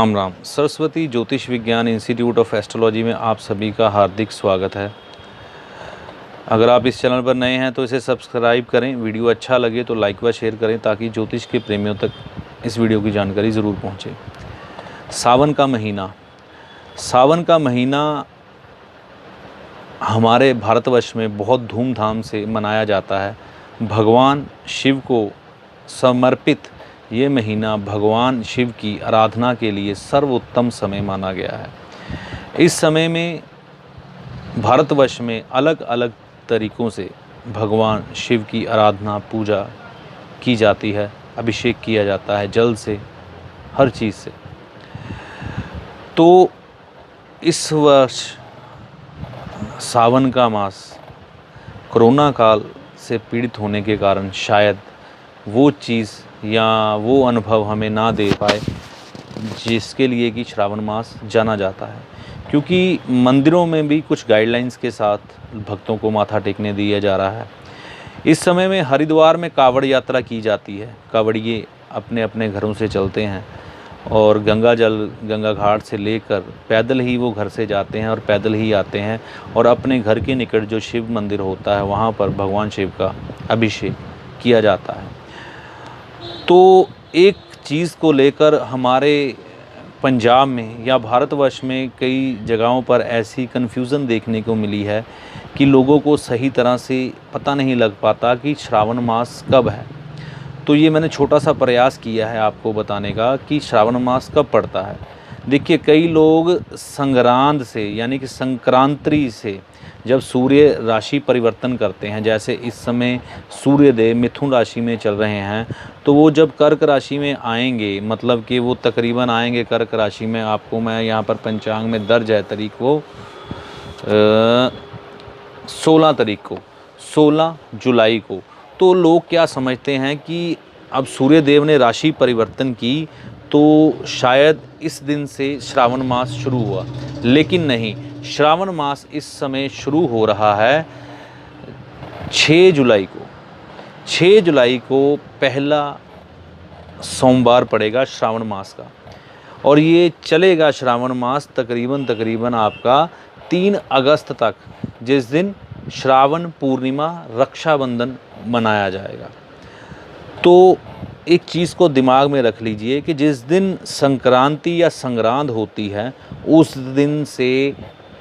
राम राम। सरस्वती ज्योतिष विज्ञान institute of astrology में आप सभी का हार्दिक स्वागत है। अगर आप इस चैनल पर नए हैं तो इसे सब्सक्राइब करें, वीडियो अच्छा लगे तो लाइक व शेयर करें ताकि ज्योतिष के प्रेमियों तक इस वीडियो की जानकारी ज़रूर पहुंचे। सावन का महीना हमारे भारतवर्ष में बहुत धूमधाम से मनाया जाता है। भगवान शिव को समर्पित ये महीना भगवान शिव की आराधना के लिए सर्वोत्तम समय माना गया है। इस समय में भारतवर्ष में अलग अलग तरीक़ों से भगवान शिव की आराधना पूजा की जाती है, अभिषेक किया जाता है जल से, हर चीज़ से। तो इस वर्ष सावन का मास कोरोना काल से पीड़ित होने के कारण शायद वो चीज़ या वो अनुभव हमें ना दे पाए जिसके लिए कि श्रावण मास जाना जाता है, क्योंकि मंदिरों में भी कुछ गाइडलाइंस के साथ भक्तों को माथा टेकने दिया जा रहा है। इस समय में हरिद्वार में कावड़ यात्रा की जाती है। कावड़िए अपने अपने घरों से चलते हैं और गंगा घाट से लेकर पैदल ही वो घर से जाते हैं और पैदल ही आते हैं और अपने घर के निकट जो शिव मंदिर होता है वहाँ पर भगवान शिव का अभिषेक किया जाता है। तो एक चीज़ को लेकर हमारे पंजाब में या भारतवर्ष में कई जगहों पर ऐसी कन्फ्यूज़न देखने को मिली है कि लोगों को सही तरह से पता नहीं लग पाता कि श्रावण मास कब है। तो ये मैंने छोटा सा प्रयास किया है आपको बताने का कि श्रावण मास कब पड़ता है। देखिए, कई लोग संग्रांद से यानी कि संक्रांति से जब सूर्य राशि परिवर्तन करते हैं, जैसे इस समय सूर्यदेव मिथुन राशि में चल रहे हैं, तो वो जब कर्क राशि में आएंगे, मतलब कि वो तकरीबन आएंगे कर्क राशि में, आपको मैं यहाँ पर पंचांग में दर्ज है तारीख वो 16 तारीख को, 16 जुलाई को। तो लोग क्या समझते हैं कि अब सूर्यदेव ने राशि परिवर्तन की तो शायद इस दिन से श्रावण मास शुरू हुआ, लेकिन नहीं। श्रावण मास इस समय शुरू हो रहा है 6 जुलाई को। 6 जुलाई को पहला सोमवार पड़ेगा श्रावण मास का, और ये चलेगा श्रावण मास तकरीबन आपका 3 अगस्त तक, जिस दिन श्रावण पूर्णिमा रक्षाबंधन मनाया जाएगा। तो एक चीज़ को दिमाग में रख लीजिए कि जिस दिन संक्रांति या संग्रांद होती है उस दिन से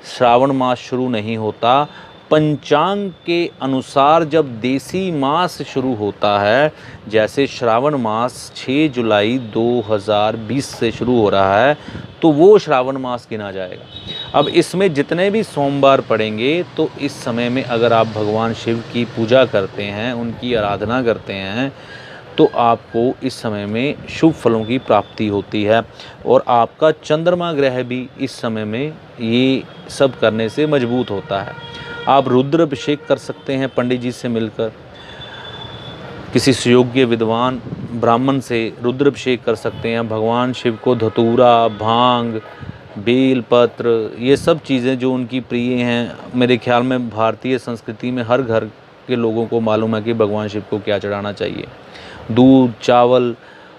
श्रावण मास शुरू नहीं होता। पंचांग के अनुसार जब देसी मास शुरू होता है, जैसे श्रावण मास 6 जुलाई 2020 से शुरू हो रहा है, तो वो श्रावण मास गिना जाएगा। अब इसमें जितने भी सोमवार पड़ेंगे, तो इस समय में अगर आप भगवान शिव की पूजा करते हैं, उनकी आराधना करते हैं, तो आपको इस समय में शुभ फलों की प्राप्ति होती है। और आपका चंद्रमा ग्रह भी इस समय में ये सब करने से मजबूत होता है। आप रुद्र अभिषेक कर सकते हैं पंडित जी से मिलकर, किसी सुयोग्य विद्वान ब्राह्मण से रुद्र अभिषेक कर सकते हैं। भगवान शिव को धतूरा, भांग, बेल पत्र, ये सब चीज़ें जो उनकी प्रिय हैं, मेरे ख्याल में भारतीय संस्कृति में हर घर के लोगों को मालूम है कि भगवान शिव को क्या चढ़ाना चाहिए। दूध, चावल,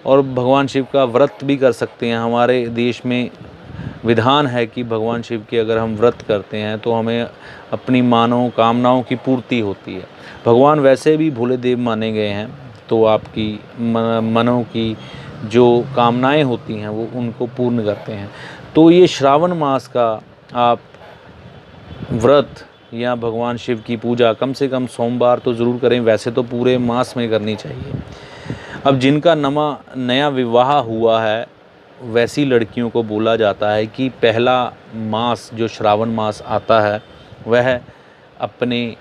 और भगवान शिव का व्रत भी कर सकते हैं। हमारे देश में विधान है कि भगवान शिव के अगर हम व्रत करते हैं तो हमें अपनी कामनाओं की पूर्ति होती है। भगवान वैसे भी भोले देव माने गए हैं, तो आपकी मनों की जो कामनाएं होती हैं वो उनको पूर्ण करते हैं। तो ये श्रावण मास का आप व्रत या भगवान शिव की पूजा कम से कम सोमवार तो ज़रूर करें, वैसे तो पूरे मास में करनी चाहिए। अब जिनका नया विवाह हुआ है, वैसी लड़कियों को बोला जाता है कि पहला मास जो श्रावण मास आता है वह अपने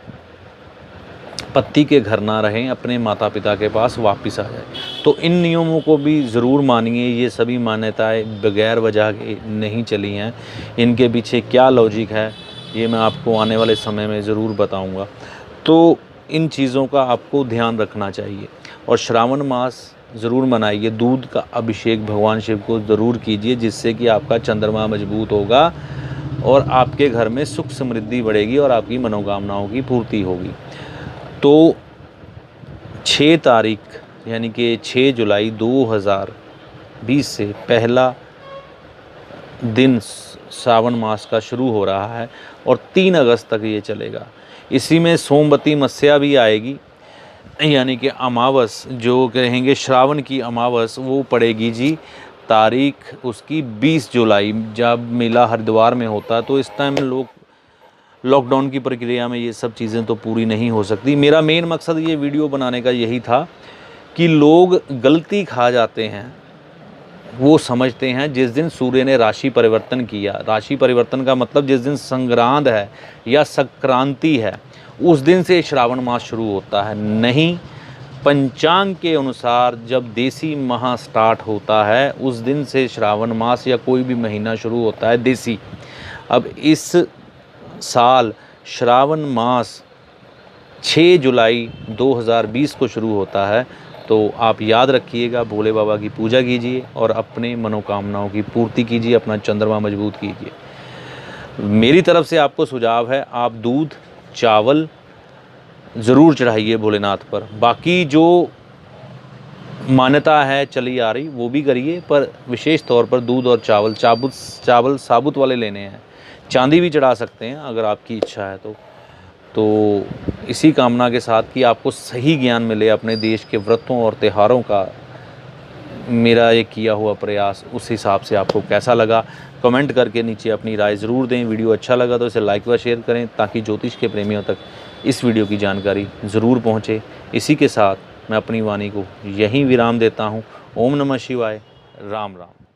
पति के घर ना रहें, अपने माता पिता के पास वापस आ जाए। तो इन नियमों को भी ज़रूर मानिए। ये सभी मान्यताएं बगैर वजह के नहीं चली हैं। इनके पीछे क्या लॉजिक है ये मैं आपको आने वाले समय में ज़रूर बताऊंगा। तो इन चीज़ों का आपको ध्यान रखना चाहिए और श्रावण मास ज़रूर मनाइए। दूध का अभिषेक भगवान शिव को ज़रूर कीजिए, जिससे कि आपका चंद्रमा मजबूत होगा और आपके घर में सुख समृद्धि बढ़ेगी और आपकी मनोकामनाओं की पूर्ति होगी। तो 6 तारीख यानी कि 6 जुलाई 2020 से पहला दिन श्रावण मास का शुरू हो रहा है और 3 अगस्त तक ये चलेगा। इसी में सोमवती मस्या भी आएगी, यानी कि अमावस जो कहेंगे श्रावण की अमावस, वो पड़ेगी जी तारीख उसकी 20 जुलाई। जब मेला हरिद्वार में होता है तो इस टाइम लोग लॉकडाउन की प्रक्रिया में ये सब चीज़ें तो पूरी नहीं हो सकती। मेरा मेन मकसद ये वीडियो बनाने का यही था कि लोग गलती खा जाते हैं। वो समझते हैं जिस दिन सूर्य ने राशि परिवर्तन किया, राशि परिवर्तन का मतलब जिस दिन संग्रांद है या संक्रांति है उस दिन से श्रावण मास शुरू होता है। नहीं, पंचांग के अनुसार जब देसी माह स्टार्ट होता है उस दिन से श्रावण मास या कोई भी महीना शुरू होता है देसी। अब इस साल श्रावण मास 6 जुलाई 2020 को शुरू होता है, तो आप याद रखिएगा, भोले बाबा की पूजा कीजिए और अपने मनोकामनाओं की पूर्ति कीजिए, अपना चंद्रमा मजबूत कीजिए। मेरी तरफ से आपको सुझाव है, आप दूध चावल ज़रूर चढ़ाइए भोलेनाथ पर। बाकी जो मान्यता है चली आ रही वो भी करिए, पर विशेष तौर पर दूध और चावल साबुत वाले लेने हैं। चांदी भी चढ़ा सकते हैं अगर आपकी इच्छा है तो इसी कामना के साथ कि आपको सही ज्ञान मिले अपने देश के व्रतों और त्योहारों का, मेरा ये किया हुआ प्रयास उस हिसाब से आपको कैसा लगा कमेंट करके नीचे अपनी राय ज़रूर दें। वीडियो अच्छा लगा तो इसे लाइक व शेयर करें ताकि ज्योतिष के प्रेमियों तक इस वीडियो की जानकारी ज़रूर पहुँचे। इसी के साथ मैं अपनी वाणी को यहीं विराम देता हूँ। ओम नमः शिवाय। राम राम।